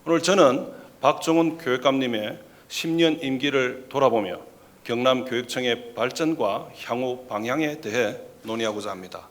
오늘 저는 박종훈 교육감님의 10년 임기를 돌아보며 경남교육청의 발전과 향후 방향에 대해 논의하고자 합니다.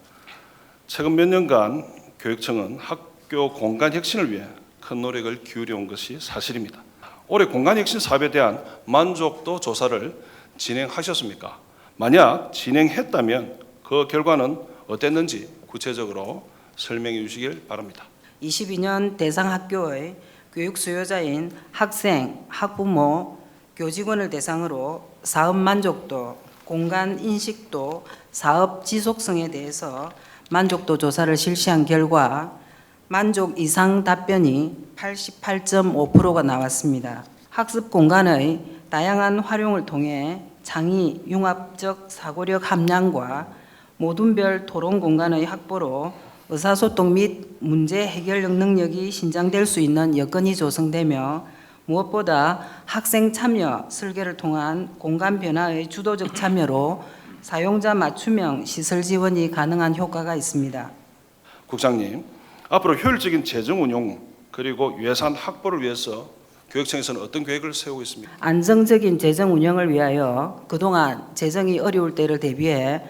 최근 몇 년간 교육청은 학교 공간 혁신을 위해 큰 노력을 기울여온 것이 사실입니다. 올해 공간 혁신 사업에 대한 만족도 조사를 진행하셨습니까? 만약 진행했다면 그 결과는 어땠는지 구체적으로 설명해 주시길 바랍니다. 22년 대상 학교의 교육 수요자인 학생, 학부모, 교직원을 대상으로 사업 만족도, 공간 인식도, 사업 지속성에 대해서 만족도 조사를 실시한 결과 만족 이상 답변이 88.5%가 나왔습니다. 학습 공간의 다양한 활용을 통해 창의, 융합적 사고력 함량과 모둠별 토론 공간의 확보로 의사소통 및 문제 해결력 능력이 신장될 수 있는 여건이 조성되며 무엇보다 학생 참여, 설계를 통한 공간 변화의 주도적 참여로 사용자 맞춤형 시설 지원이 가능한 효과가 있습니다. 국장님, 앞으로 효율적인 재정 운용 그리고 예산 확보를 위해서 교육청에서는 어떤 계획을 세우고 있습니까? 안정적인 재정 운영을 위하여 그동안 재정이 어려울 때를 대비해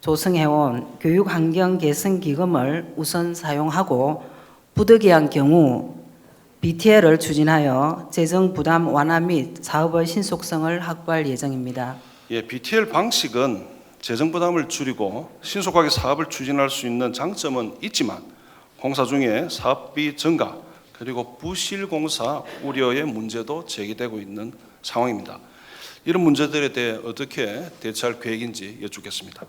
조성해온 교육환경 개선 기금을 우선 사용하고 부득이한 경우 BTL을 추진하여 재정 부담 완화 및 사업의 신속성을 확보할 예정입니다. BTL 방식은 재정 부담을 줄이고 신속하게 사업을 추진할 수 있는 장점은 있지만 공사 중에 사업비 증가 그리고 부실 공사 우려의 문제도 제기되고 있는 상황입니다. 이런 문제들에 대해 어떻게 대처할 계획인지 여쭙겠습니다.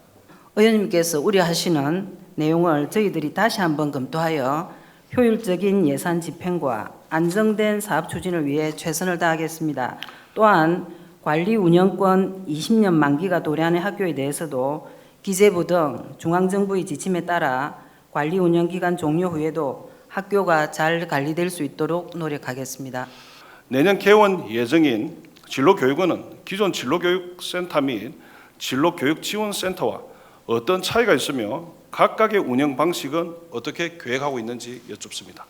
의원님께서 우려하시는 내용을 저희들이 다시 한번 검토하여 효율적인 예산 집행과 안정된 사업 추진을 위해 최선을 다하겠습니다. 또한 관리 운영권 20년 만기가 도래하는 학교에 대해서도 기재부 등 중앙정부의 지침에 따라 관리 운영 기간 종료 후에도 학교가 잘 관리될 수 있도록 노력하겠습니다. 내년 개원 예정인 진로교육원은 기존 진로교육센터 및 진로교육지원센터와 어떤 차이가 있으며 각각의 운영 방식은 어떻게 계획하고 있는지 여쭙습니다.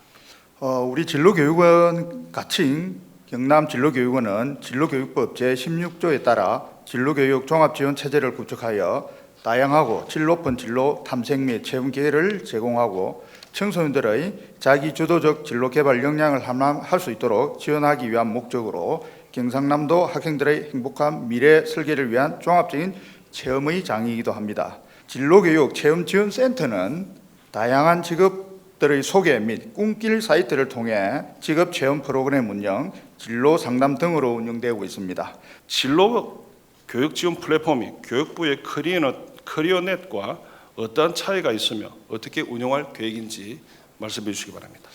우리 진로교육원 가칭 경남진로교육원은 진로교육법 제16조에 따라 진로교육 종합지원체제를 구축하여 다양하고 질 높은 진로 탐색 및 체험 기회를 제공하고 청소년들의 자기주도적 진로 개발 역량을 함양할 수 있도록 지원하기 위한 목적으로 경상남도 학생들의 행복한 미래 설계를 위한 종합적인 체험의 장이기도 합니다. 진로교육 체험지원센터는 다양한 직업들의 소개 및 꿈길 사이트를 통해 직업 체험 프로그램 운영, 진로 상담 등으로 운영되고 있습니다. 진로 교육 지원 플랫폼이 교육부의 커리어넷과 어떠한 차이가 있으며 어떻게 운영할 계획인지 말씀해 주시기 바랍니다.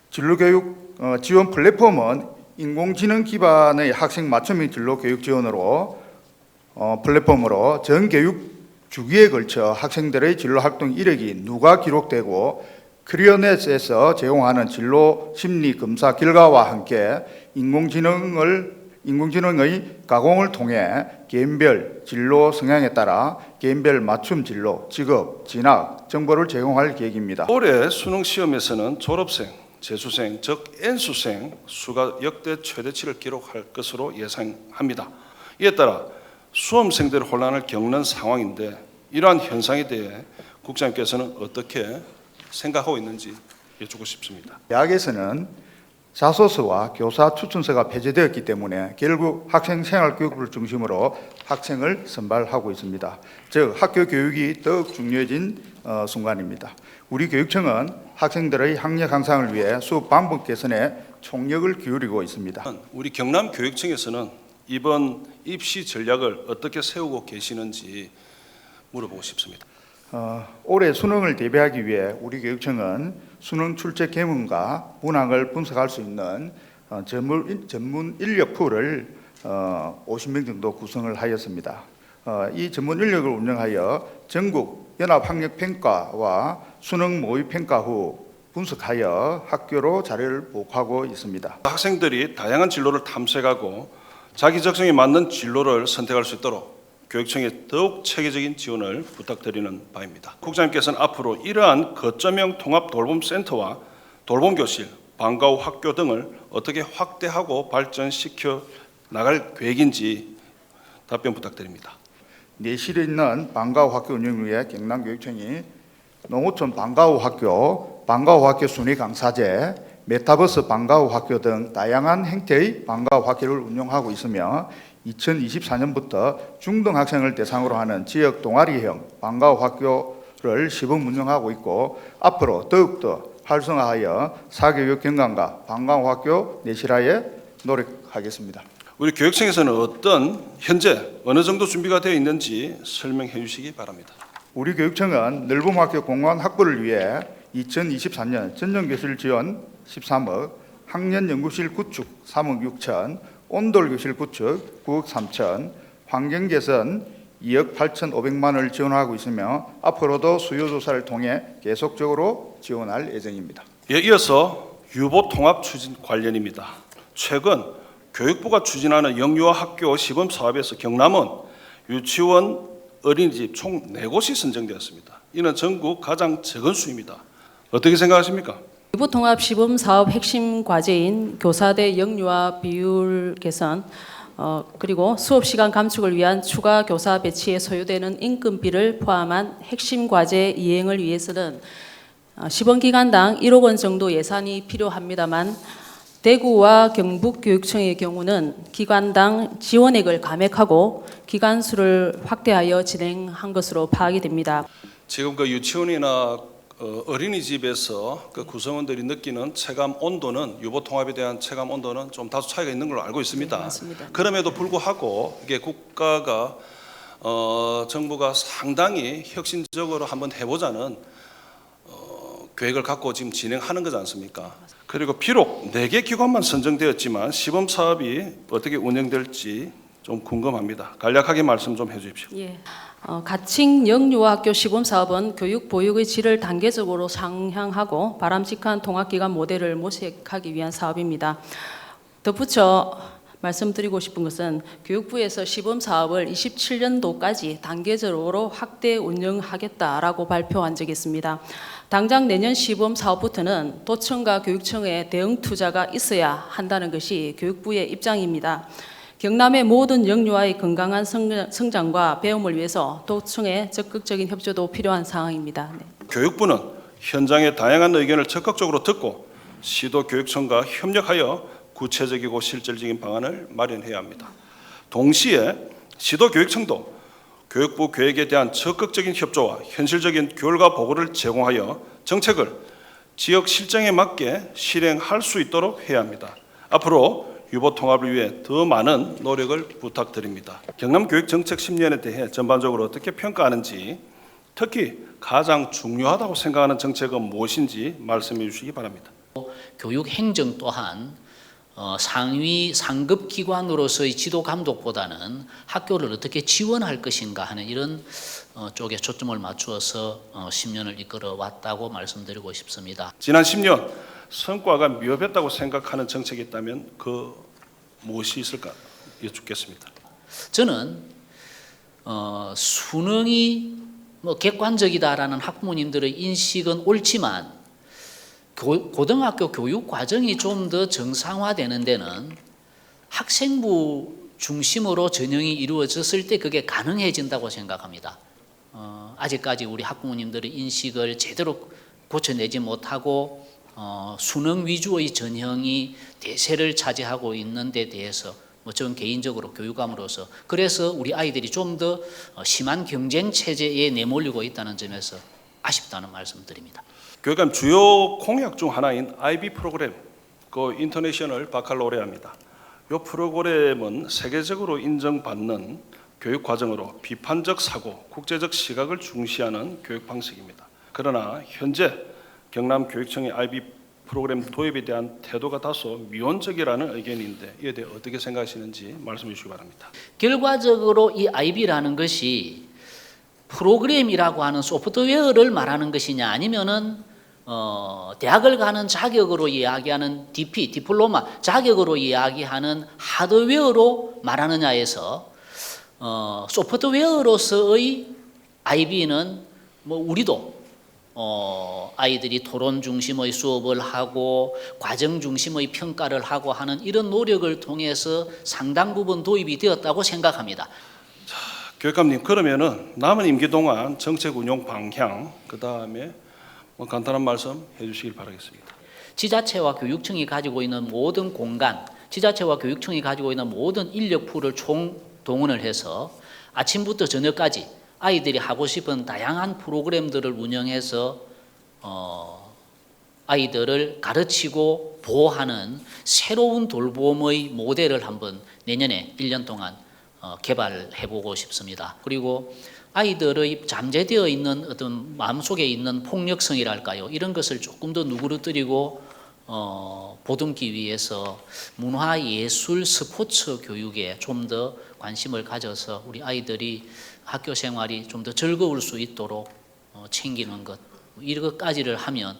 진로교육 지원 플랫폼은 인공지능 기반의 학생 맞춤형 진로교육 지원으로 플랫폼으로 전 교육 주기에 걸쳐 학생들의 진로 활동 이력이 누가 기록되고 커리어넷에서 제공하는 진로 심리 검사 결과와 함께 인공지능의 가공을 통해 개인별 진로 성향에 따라 개인별 맞춤 진로, 직업, 진학 정보를 제공할 계획입니다. 올해 수능 시험에서는 졸업생, 재수생, 즉 N수생 수가 역대 최대치를 기록할 것으로 예상합니다. 이에 따라 수험생들 혼란을 겪는 상황인데 이러한 현상에 대해 국장님께서는 어떻게 생각하고 있는지 여쭙고 싶습니다. 대학에서는 자소서와 교사 추천서가 폐지되었기 때문에 결국 학생 생활교육을 중심으로 학생을 선발하고 있습니다. 즉 학교 교육이 더욱 중요해진 순간입니다. 우리 교육청은 학생들의 학력 향상을 위해 수업 방법 개선에 총력을 기울이고 있습니다. 우리 경남교육청에서는 이번 입시 전략을 어떻게 세우고 계시는지 물어보고 싶습니다. 올해 수능을 대비하기 위해 우리 교육청은 수능 출제 계문과 문항을 분석할 수 있는 전문 인력 풀을 50명 정도 구성을 하였습니다. 이 전문 인력을 운영하여 전국 연합학력평가와 수능 모의평가 후 분석하여 학교로 자료를 보고하고 있습니다. 학생들이 다양한 진로를 탐색하고 자기 적성에 맞는 진로를 선택할 수 있도록 교육청에 더욱 체계적인 지원을 부탁드리는 바입니다. 국장님께서는 앞으로 이러한 거점형 통합 돌봄센터와 돌봄교실, 방과 후 학교 등을 어떻게 확대하고 발전시켜 나갈 계획인지 답변 부탁드립니다. 내실에 있는 방과 후 학교 운영을 위해 경남교육청이 농어촌 방과 후 학교 순위 강사제, 메타버스 방과 후 학교 등 다양한 형태의 방과 후 학교를 운영하고 있으며 2024년부터 중등 학생을 대상으로 하는 지역 동아리형 방과 후 학교를 시범 운영하고 있고 앞으로 더욱더 활성화하여 사교육 경감과 방과 후 학교 내실화에 노력하겠습니다. 우리 교육청에서는 현재 어느 정도 준비가 되어 있는지 설명해 주시기 바랍니다. 우리 교육청은 넓은 학교 공간 확보를 위해 2024년 전용교실 지원 13억, 학년 연구실 구축 3억 6천, 온돌 교실 구축 9억 3천, 환경 개선 2억 8천5백만 원을 지원하고 있으며 앞으로도 수요 조사를 통해 계속적으로 지원할 예정입니다. 이어서 유보 통합 추진 관련입니다. 최근 교육부가 추진하는 영유아 학교 시범 사업에서 경남은 유치원, 어린이집 총 4곳이 선정되었습니다. 이는 전국 가장 적은 수입니다. 어떻게 생각하십니까? 유보 통합 시범 사업 핵심 과제인 교사대 영유아 비율 개선, 그리고 수업 시간 감축을 위한 추가 교사 배치에 소요되는 인건비를 포함한 핵심 과제 이행을 위해서는 시범 기간당 1억 원 정도 예산이 필요합니다만 대구와 경북교육청의 경우는 기관당 지원액을 감액하고 기간 수를 확대하여 진행한 것으로 파악이 됩니다. 지금 그 유치원이나 어린이집에서 그 구성원들이 느끼는 체감 온도는 유보 통합에 대한 체감 온도는 좀 다소 차이가 있는 걸로 알고 있습니다. 네, 맞습니다. 그럼에도 불구하고 이게 국가가 정부가 상당히 혁신적으로 한번 해보자는 계획을 갖고 지금 진행하는 거지 않습니까? 그리고 비록 4개 기관만 선정되었지만 시범 사업이 어떻게 운영될지 좀 궁금합니다. 간략하게 말씀 좀 해주십시오. 예. 가칭 영유아학교 시범 사업은 교육 보육의 질을 단계적으로 상향하고 바람직한 통합기관 모델을 모색하기 위한 사업입니다. 덧붙여 말씀드리고 싶은 것은 교육부에서 시범 사업을 27년도까지 단계적으로 확대 운영하겠다라고 발표한 적이 있습니다. 당장 내년 시범 사업부터는 도청과 교육청의 대응 투자가 있어야 한다는 것이 교육부의 입장입니다. 경남의 모든 영유아의 건강한 성장과 배움을 위해서 도청의 적극적인 협조도 필요한 상황입니다. 네. 교육부는 현장의 다양한 의견을 적극적으로 듣고 시도교육청과 협력하여 구체적이고 실질적인 방안을 마련해야 합니다. 동시에 시도교육청도 교육부 계획에 대한 적극적인 협조와 현실적인 결과 보고를 제공하여 정책을 지역 실정에 맞게 실행할 수 있도록 해야 합니다. 앞으로 유보 통합을 위해 더 많은 노력을 부탁드립니다. 경남 교육 정책 10년에 대해 전반적으로 어떻게 평가하는지, 특히 가장 중요하다고 생각하는 정책은 무엇인지 말씀해 주시기 바랍니다. 교육 행정 또한 상위 상급 기관으로서의 지도 감독보다는 학교를 어떻게 지원할 것인가 하는 이런 쪽에 초점을 맞추어서 10년을 이끌어 왔다고 말씀드리고 싶습니다. 지난 10년 성과가 미흡했다고 생각하는 정책이 있다면 그 무엇이 있을까 여쭙겠습니다. 저는 수능이 객관적이다라는 학부모님들의 인식은 옳지만 고등학교 교육 과정이 좀 더 정상화되는 데는 학생부 중심으로 전형이 이루어졌을 때 그게 가능해진다고 생각합니다. 아직까지 우리 학부모님들의 인식을 제대로 고쳐내지 못하고 수능 위주의 전형이 대세를 차지하고 있는 데 대해서 저는 개인적으로 교육감으로서 그래서 우리 아이들이 좀 더 심한 경쟁 체제에 내몰리고 있다는 점에서 아쉽다는 말씀드립니다. 교육감 주요 공약 중 하나인 IB 프로그램, 그 인터내셔널 바칼로레아입니다. 이 프로그램은 세계적으로 인정받는 교육 과정으로 비판적 사고, 국제적 시각을 중시하는 교육 방식입니다. 그러나 현재 경남 교육청의 IB 프로그램 도입에 대한 태도가 다소 미온적이라는 의견인데 이에 대해 어떻게 생각하시는지 말씀해 주시기 바랍니다. 결과적으로 이 IB라는 것이 프로그램이라고 하는 소프트웨어를 말하는 것이냐 아니면은 대학을 가는 자격으로 이야기하는 디플로마 자격으로 이야기하는 하드웨어로 말하느냐에서 소프트웨어로서의 IB는 뭐 우리도 아이들이 토론 중심의 수업을 하고 과정 중심의 평가를 하고 하는 이런 노력을 통해서 상당 부분 도입이 되었다고 생각합니다. 교육감님, 그러면은 남은 임기 동안 정책 운용 방향, 그 다음에 뭐 간단한 말씀 해주시길 바라겠습니다. 지자체와 교육청이 가지고 있는 모든 공간, 지자체와 교육청이 가지고 있는 모든 인력풀을 총동원을 해서 아침부터 저녁까지 아이들이 하고 싶은 다양한 프로그램들을 운영해서 아이들을 가르치고 보호하는 새로운 돌봄의 모델을 한번 내년에 1년 동안 개발해 보고 싶습니다. 그리고 아이들의 잠재되어 있는 어떤 마음속에 있는 폭력성이랄까요, 이런 것을 조금 더 누그러뜨리고 보듬기 위해서 문화예술 스포츠 교육에 좀 더 관심을 가져서 우리 아이들이 학교 생활이 좀 더 즐거울 수 있도록 챙기는 것, 이것까지를 하면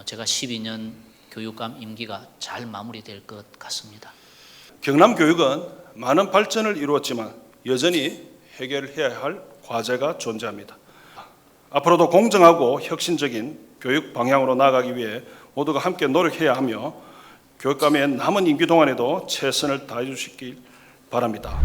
제가 12년 교육감 임기가 잘 마무리될 것 같습니다. 경남 교육은 많은 발전을 이루었지만 여전히 해결해야 할 과제가 존재합니다. 앞으로도 공정하고 혁신적인 교육 방향으로 나아가기 위해 모두가 함께 노력해야 하며 교육감의 남은 임기 동안에도 최선을 다해 주시길 바랍니다.